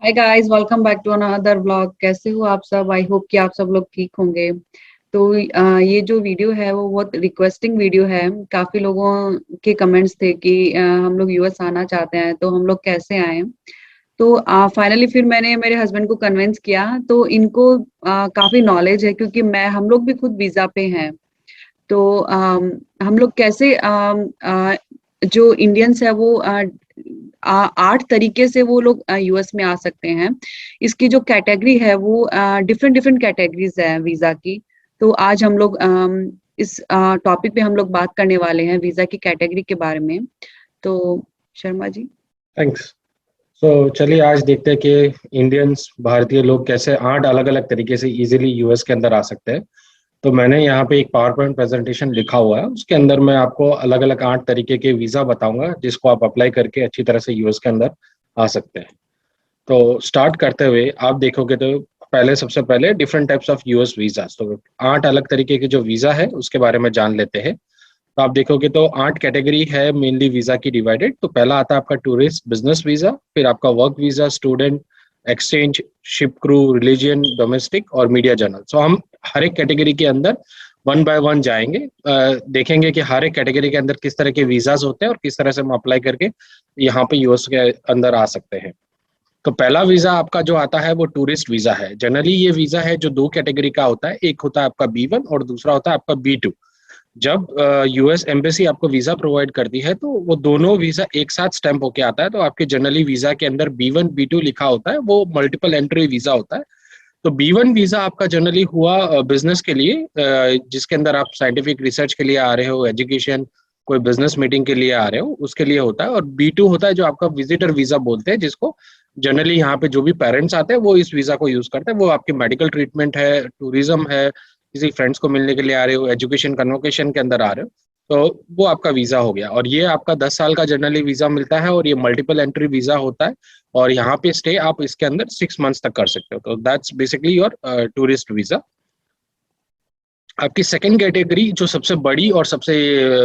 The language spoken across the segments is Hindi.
Hi guys, welcome back to another vlog. कैसे हो आप सब? आई होप कि आप सब लोग ठीक होंगे। तो ये जो वीडियो है वो बहुत रिक्वेस्टिंग वीडियो है। काफी लोगों के कमेंट्स थे कि हम लोग यूएस आना चाहते हैं, तो हम लोग कैसे आए। तो फाइनली फिर मैंने मेरे हस्बैंड को कन्विंस किया। तो इनको काफी नॉलेज है, क्योंकि मैं हम लोग भी खुद वीजा पे हैं। तो हम लोग कैसे जो इंडियंस है वो 8 तरीके से वो लोग यूएस में आ सकते हैं। इसकी जो कैटेगरी है वो डिफरेंट डिफरेंट कैटेगरीज है वीजा की। तो आज हम लोग इस टॉपिक पे हम लोग बात करने वाले हैं वीजा की कैटेगरी के बारे में। तो शर्मा जी। थैंक्स। चलिए आज देखते हैं कि इंडियंस भारतीय लोग कैसे 8 अलग अलग तरीके से इजीली यूएस के अंदर आ सकते हैं। तो मैंने यहाँ पे एक पावर पॉइंट प्रेजेंटेशन लिखा हुआ है, उसके अंदर मैं आपको अलग अलग 8 तरीके के वीज़ा बताऊंगा जिसको आप अप्लाई करके अच्छी तरह से यूएस के अंदर आ सकते हैं। तो स्टार्ट करते हुए आप देखोगे तो पहले सबसे पहले different types of US visa. तो 8 अलग तरीके के जो वीज़ा है उसके बारे में जान लेते हैं। तो आप देखोगे तो 8 कैटेगरी है मेनली वीजा की डिवाइडेड। तो पहला आता है आपका टूरिस्ट बिजनेस वीजा, फिर आपका work visa, student, exchange, ship crew, religion, domestic और मीडिया जर्नल। सो हम हर एक कैटेगरी के अंदर वन बाय वन जाएंगे, देखेंगे कि हर एक कैटेगरी के अंदर किस तरह के वीजाज होते हैं और किस तरह से हम अप्लाई करके यहाँ पे यूएस के अंदर आ सकते हैं। तो पहला वीजा आपका जो आता है वो टूरिस्ट वीजा है। जनरली ये वीजा है जो 2 कैटेगरी का होता है, एक होता है आपका B1 और दूसरा होता है आपका B2। जब यूएस एम्बेसी आपको वीजा प्रोवाइड करती है तो वो दोनों वीजा एक साथ स्टैंप होके आता है। तो आपके जनरली वीजा के अंदर B1 B2 लिखा होता है, वो मल्टीपल एंट्री वीजा होता है। तो B1 वीजा आपका जनरली हुआ बिजनेस के लिए, जिसके अंदर आप साइंटिफिक रिसर्च के लिए आ रहे हो, एजुकेशन, कोई बिजनेस मीटिंग के लिए आ रहे हो, उसके लिए होता है। और B2 होता है जो आपका विजिटर वीजा बोलते हैं, जिसको जनरली यहाँ पे जो भी पेरेंट्स आते हैं वो इस वीजा को यूज करते हैं। वो आपकी मेडिकल ट्रीटमेंट है, टूरिज्म है, किसी फ्रेंड्स को मिलने के लिए आ रहे हो, एजुकेशन कन्वोकेशन के अंदर आ रहे हो, तो वो आपका वीजा हो गया। और ये आपका 10 साल का जनरली वीजा मिलता है और ये मल्टीपल एंट्री वीजा होता है। और यहाँ पे स्टे आप इसके अंदर 6 मंथ्स तक कर सकते हो। तो that's basically your tourist visa. आपकी सेकंड कैटेगरी जो सबसे बड़ी और सबसे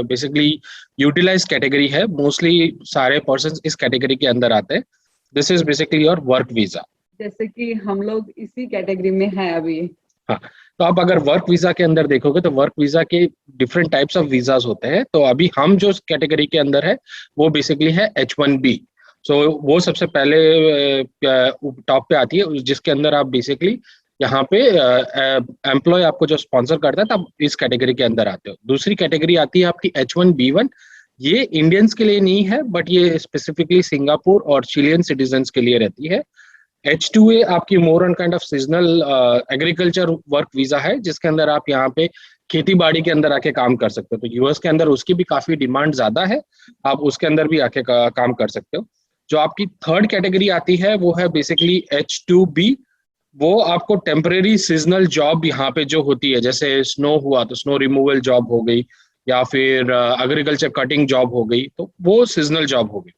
बेसिकली यूटिलाइज कैटेगरी है, मोस्टली सारे पर्सन इस कैटेगरी के अंदर आते हैं। This is basically your work visa. जैसे कि हम लोग इसी कैटेगरी में हैं अभी। हाँ, तो आप अगर वर्क वीजा के अंदर देखोगे तो वर्क वीजा के डिफरेंट टाइप्स ऑफ वीजाज होते हैं। तो अभी हम जो कैटेगरी के अंदर है वो बेसिकली है H1B। सो वो सबसे पहले टॉप पे आती है, जिसके अंदर आप बेसिकली यहाँ पे एम्प्लॉय आपको जो स्पॉन्सर करता है तब इस कैटेगरी के अंदर आते हो। दूसरी कैटेगरी आती है आपकी H1B1। ये इंडियंस के लिए नहीं है, बट ये स्पेसिफिकली सिंगापुर और चिलियन सिटीजन्स के लिए रहती है। H2A आपकी मोर on kind of seasonal agriculture work visa है, जिसके अंदर आप यहाँ पे खेती बाड़ी के अंदर आके काम कर सकते हो। तो यूएस के अंदर उसकी भी काफी डिमांड ज्यादा है, आप उसके अंदर भी आके काम कर सकते हो। जो आपकी थर्ड कैटेगरी आती है वो है बेसिकली H2B। वो आपको टेम्परेरी सीजनल जॉब यहाँ पे जो होती है, जैसे स्नो हुआ तो स्नो रिमूवल जॉब हो गई, या फिर एग्रीकल्चर कटिंग जॉब हो गई, तो वो सीजनल जॉब हो गई।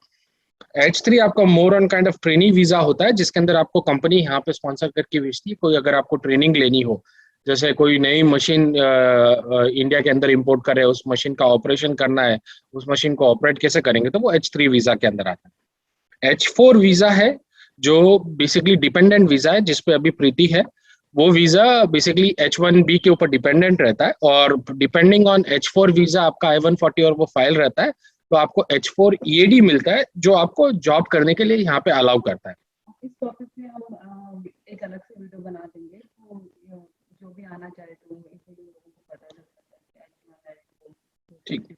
H3 आपका मोर on kind of training visa होता है, जिसके अंदर आपको कंपनी यहाँ पे स्पॉन्सर करके भेजती है। कोई अगर आपको ट्रेनिंग लेनी हो, जैसे कोई नई मशीन इंडिया के अंदर इंपोर्ट करे, उस मशीन का ऑपरेशन करना है, उस मशीन को ऑपरेट कैसे करेंगे, तो वो H3 वीजा के अंदर आता है। H4 वीजा है जो बेसिकली डिपेंडेंट वीजा है, जिसपे अभी प्रीति है। वो वीजा बेसिकली H1B के ऊपर डिपेंडेंट रहता है, और डिपेंडिंग ऑन H4 वीजा आपका I-140 और वो फाइल रहता है। तो आपको H4 EAD मिलता है, जो आपको जॉब करने के लिए यहाँ पे अलाउ करता है। इस टॉपिक पे हम एक अलग से वीडियो बना देंगे, तो जो भी आना चाहे तो इसीलिए लोगों को पता चल सकता है। ठीक।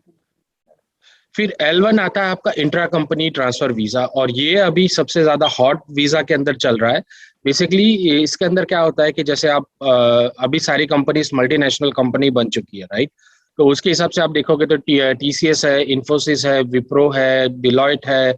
फिर L1 आता है आपका इंट्रा कंपनी ट्रांसफर वीजा, और ये अभी सबसे ज्यादा हॉट वीजा के अंदर चल रहा है। बेसिकली इसके अंदर क्या होता है कि जैसे आप अभी सारी कंपनीज मल्टीनेशनल कंपनी बन चुकी है, राइट। तो उसके हिसाब से आप देखोगे तो TCS है, इन्फोसिस है, विप्रो है, डिलॉयट है,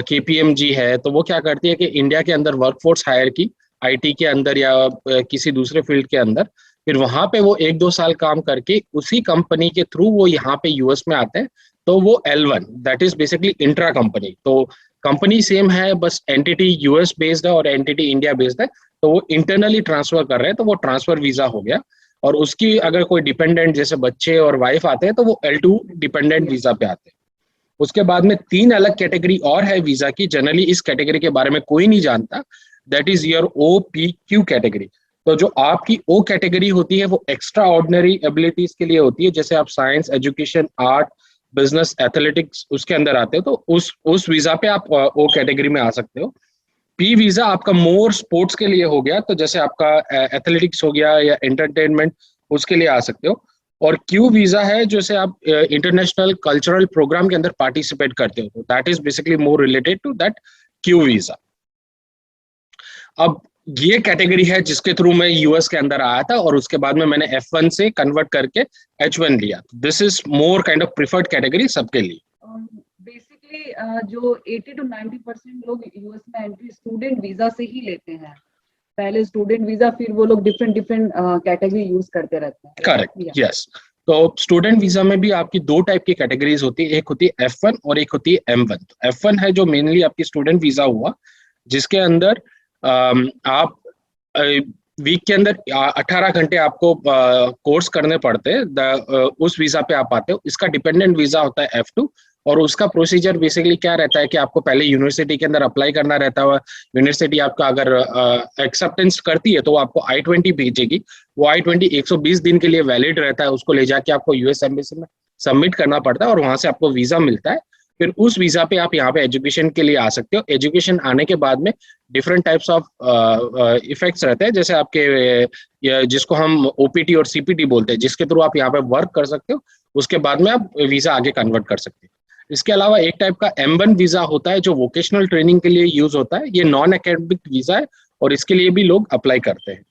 KPMG है। तो वो क्या करती है कि इंडिया के अंदर वर्कफोर्स हायर की, IT के अंदर या किसी दूसरे फील्ड के अंदर, फिर वहां पे वो 1-2 साल काम करके उसी कंपनी के थ्रू वो यहाँ पे यूएस में आते हैं। तो वो L1 that is basically intra company. तो कंपनी सेम है, बस एंटिटी यूएस बेस्ड है और एंटिटी इंडिया बेस्ड है। तो वो इंटरनली ट्रांसफर कर रहे हैं, तो वो ट्रांसफर वीजा हो गया। और उसकी अगर कोई डिपेंडेंट जैसे बच्चे और वाइफ आते हैं तो वो L2 डिपेंडेंट वीजा पे आते हैं। उसके बाद में 3 अलग कैटेगरी और है वीजा की, जनरली इस कैटेगरी के बारे में कोई नहीं जानता, that is your OPQ category. तो जो आपकी O कैटेगरी होती है वो एक्स्ट्रा ऑर्डिनरी एबिलिटीज के लिए होती है, जैसे आप science, education, art, business, athletics उसके अंदर आते हो, तो उस वीजा पे आप O कैटेगरी में आ सकते हो। P वीजा आपका मोर स्पोर्ट्स के लिए हो गया, तो जैसे आपका एथलेटिक्स हो गया या एंटरटेनमेंट, उसके लिए आ सकते हो। और Q वीजा है जैसे आप इंटरनेशनल कल्चरल प्रोग्राम के अंदर पार्टिसिपेट करते हो, तो that is basically more related to that Q visa. अब ये कैटेगरी है जिसके थ्रू मैं यूएस के अंदर आया था, और उसके बाद में मैंने F1 से कन्वर्ट करके H1 लिया। This is more kind of preferred category सबके लिए। बेसिकली जो 80 to 90% लोग यूएस में एंट्री स्टूडेंट वीजा से ही लेते हैं, पहले स्टूडेंट वीजा, फिर वो लोग डिफरेंट कैटेगरी यूज करते रहते हैं। Correct, yes. तो स्टूडेंट वीजा में भी आपकी 2 टाइप की कैटेगरीज होती है, एक होती है F1 और एक होती है M1। तो F1 है जो मेनली आपकी स्टूडेंट वीजा हुआ, जिसके अंदर आप वीक के अंदर 18 घंटे आपको कोर्स करने पड़ते हैं, उस वीजा पे आप आते हो। इसका डिपेंडेंट वीजा होता है F2, और उसका प्रोसीजर बेसिकली क्या रहता है कि आपको पहले यूनिवर्सिटी के अंदर अप्लाई करना रहता है। यूनिवर्सिटी आपका अगर एक्सेप्टेंस करती है तो वो आपको I-20 भेजेगी। वो I-20 120 दिन के लिए वैलिड रहता है, उसको ले जाके आपको यूएस एम्बेसी में सबमिट करना पड़ता है, और वहां से आपको वीजा मिलता है। फिर उस वीजा पे आप यहाँ पे एजुकेशन के लिए आ सकते हो। एजुकेशन आने के बाद में डिफरेंट टाइप्स ऑफ इफेक्ट्स रहते हैं, जैसे आपके जिसको हम OPT और CPT बोलते हैं, जिसके थ्रू आप यहाँ पे वर्क कर सकते हो। उसके बाद में आप वीजा आगे कन्वर्ट कर सकते हो। इसके अलावा एक टाइप का M1 वीजा होता है जो वोकेशनल ट्रेनिंग के लिए यूज होता है। ये नॉन एकेडमिक वीजा है, और इसके लिए भी लोग अप्लाई करते हैं।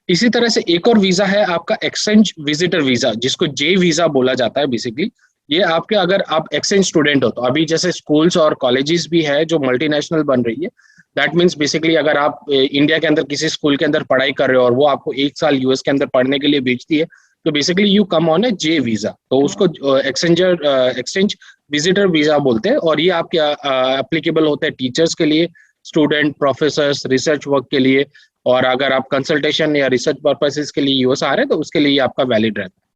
इसी तरह से एक और वीजा है आपका एक्सचेंज विजिटर वीजा, जिसको J वीजा बोला जाता है बेसिकली। ये आपके, अगर आप एक्सचेंज स्टूडेंट हो, तो अभी जैसे स्कूल्स और कॉलेजेस भी है जो मल्टीनेशनल बन रही है, दैट मीन्स बेसिकली अगर आप इंडिया के अंदर किसी स्कूल के अंदर पढ़ाई कर रहे हो और वो आपको 1 साल यूएस के अंदर पढ़ने के लिए भेजती है, तो basically you come on A J visa. तो उसको एक्सचेंज विजिटर वीजा बोलते हैं, और ये आपके एप्लीकेबल होते हैं टीचर्स के लिए, स्टूडेंट, प्रोफेसर्स, रिसर्च वर्क के लिए, और अगर आप कंसल्टेशन या रिसर्च पर्पसेस के लिए यूएस आ रहे हैं तो उसके लिए आपका वैलिड रहता है।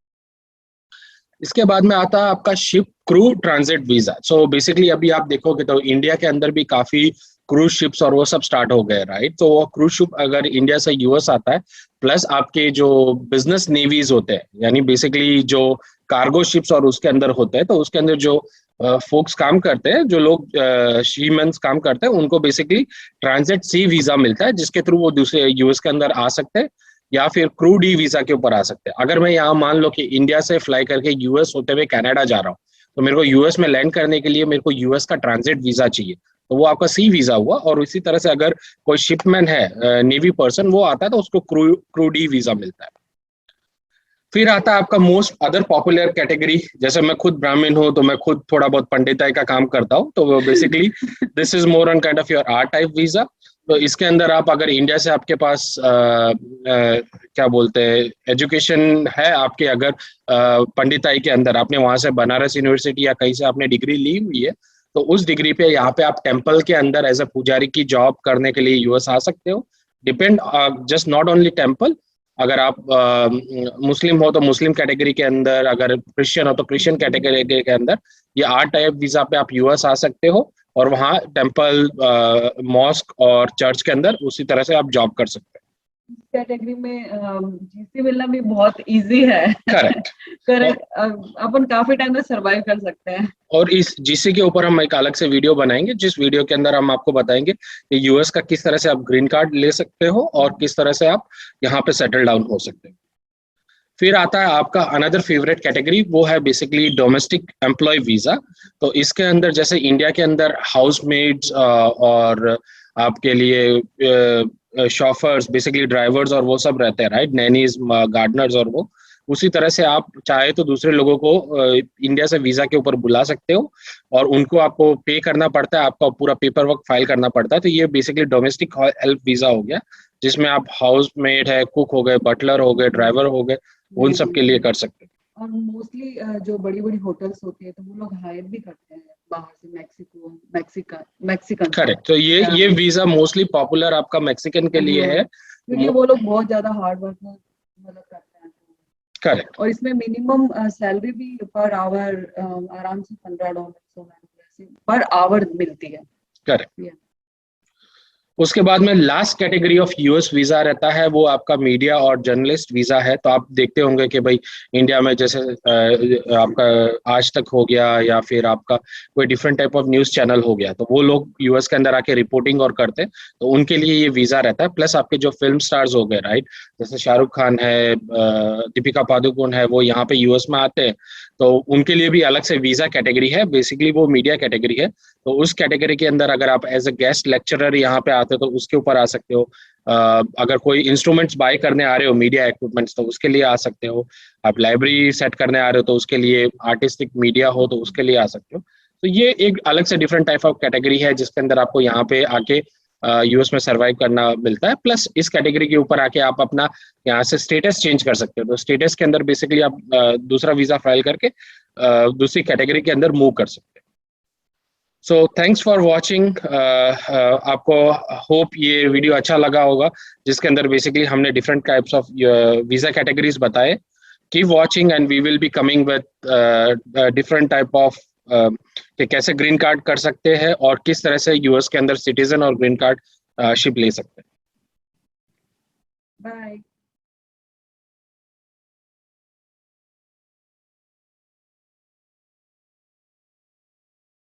इसके बाद में आता है आपका ship crew transit visa. So basically अभी आप देखोगे तो इंडिया के अंदर भी काफी क्रूज शिप्स और वो सब स्टार्ट हो गए, राइट। तो वो क्रूज शिप अगर इंडिया से यूएस आता है, प्लस आपके जो बिजनेस नेवीज होते हैं, यानी बेसिकली जो कार्गो शिप्स और उसके अंदर होते हैं, तो उसके अंदर जो फोक्स काम करते हैं, जो लोग शीमेंस काम करते हैं, उनको बेसिकली ट्रांजिट सी वीजा मिलता है, जिसके थ्रू वो दूसरे यूएस के अंदर आ सकते हैं, या फिर क्रू डी वीजा के ऊपर आ सकते हैं। अगर मैं यहाँ मान लो कि इंडिया से फ्लाई करके यूएस होते हुए कनाडा जा रहा हूँ, तो मेरे को यूएस में लैंड करने के लिए मेरे को यूएस का ट्रांजिट वीजा चाहिए, तो वो आपका सी वीजा हुआ। और इसी तरह से अगर कोई शिपमैन है, नेवी पर्सन, वो आता है तो उसको क्रू डी वीजा मिलता है। फिर आता है आपका मोस्ट अदर पॉपुलर कैटेगरी। जैसे मैं खुद ब्राह्मण हूँ, तो मैं खुद थोड़ा बहुत पंडिताई का काम करता हूँ, तो basically this is more on kind of your R type visa. तो इसके अंदर आप अगर इंडिया से आपके पास क्या बोलते हैं एजुकेशन है आपके, अगर पंडिताई के अंदर आपने वहां से बनारस यूनिवर्सिटी या कहीं से आपने डिग्री ली हुई है, तो उस डिग्री पे यहाँ पे आप टेम्पल के अंदर एज अ पुजारी की जॉब करने के लिए यूएस आ सकते हो। Depend just not only temple, अगर आप मुस्लिम हो तो मुस्लिम कैटेगरी के अंदर, अगर क्रिश्चियन हो तो क्रिश्चियन कैटेगरी के अंदर, ये आर टाइप वीजा पे आप यूएस आ सकते हो, और वहाँ टेम्पल, मॉस्क और चर्च के अंदर उसी तरह से आप जॉब कर सकते हैं। इस कैटेगरी में जीसी मिलना भी बहुत इजी है। करेक्ट करेक्ट, अपन काफी टाइम तक सरवाइव कर सकते हैं। और इस जीसी के ऊपर हम एक अलग से वीडियो बनाएंगे, जिस वीडियो के अंदर हम आपको बताएंगे कि यूएस का किस तरह से आप ग्रीन कार्ड ले सकते हो और किस तरह से आप यहाँ पे सेटल डाउन हो सकते हो। फिर आता है आपका अनदर फेवरेट कैटेगरी, वो है बेसिकली डोमेस्टिक एम्प्लॉय वीजा। तो इसके अंदर जैसे इंडिया के अंदर हाउसमेड्स और आपके लिए शॉफर्स, बेसिकली ड्राइवर्स और वो सब रहते हैं, राइट, नैनीज, गार्डनर्स और वो, उसी तरह से आप चाहे तो दूसरे लोगों को इंडिया से वीजा के ऊपर बुला सकते हो, और उनको आपको पे करना पड़ता है, आपका पूरा पेपर वर्क फाइल करना पड़ता है। तो ये बेसिकली डोमेस्टिक हेल्प वीजा हो गया, जिसमें आप हाउसमेड है, कुक हो गए, बटलर हो गए, ड्राइवर हो गए, उन सब के लिए कर सकते हैं। और मोस्टली जो बड़ी बड़ी होटल्स होती है तो वो लोग हायर भी करते हैं बाहर से, मैक्सिकन। करेक्ट, तो ये वीजा मोस्टली पॉपुलर आपका मैक्सिकन के लिए है, क्योंकि वो लोग बहुत ज्यादा हार्ड वर्क मतलब करते हैं। करेक्ट, और इसमें मिनिमम सैलरी भी पर आवर आराम से $15, पर आवर मिलती है। करेक्ट। उसके बाद में last category of US visa रहता है, वो आपका मीडिया और जर्नलिस्ट वीजा है। तो आप देखते होंगे कि भाई इंडिया में जैसे आपका आज तक हो गया या फिर आपका कोई different type of news channel हो गया, तो वो लोग यूएस के अंदर आके रिपोर्टिंग और करते हैं, तो उनके लिए ये वीजा रहता है। प्लस आपके जो फिल्म स्टार्स हो गए, राइट, जैसे शाहरुख खान है, दीपिका पादुकोण है, वो यहाँ पे यूएस में आते हैं, तो उनके लिए भी अलग से वीजा कैटेगरी है। बेसिकली वो मीडिया कैटेगरी है, तो उस कैटेगरी के अंदर अगर आप एज अ गेस्ट लेक्चरर यहाँ पे आते हो तो उसके ऊपर आ सकते हो। अगर कोई इंस्ट्रूमेंट्स बाय करने आ रहे हो, मीडिया इक्विपमेंट्स, तो उसके लिए आ सकते हो। आप लाइब्रेरी सेट करने आ रहे हो तो उसके लिए, आर्टिस्टिक मीडिया हो तो उसके लिए आ सकते हो। तो ये एक अलग से डिफरेंट टाइप ऑफ कैटेगरी है जिसके अंदर आपको यहाँ पे आके यूएस में सर्वाइव करना मिलता है। प्लस इस कैटेगरी के ऊपर आके आप अपना यहाँ से स्टेटस चेंज कर सकते हो। तो स्टेटस के अंदर बेसिकली आप दूसरा वीजा फाइल करके दूसरी कैटेगरी के अंदर मूव कर सकते हो। So thanks for watching. आपको होप ये वीडियो अच्छा लगा होगा, जिसके अंदर बेसिकली हमने different types of visa categories बताए। Keep watching and we will be coming with different type of कि कैसे ग्रीन कार्ड कर सकते हैं और किस तरह से यूएस के अंदर सिटीजन और ग्रीन कार्ड शिप ले सकते हैं। बाय।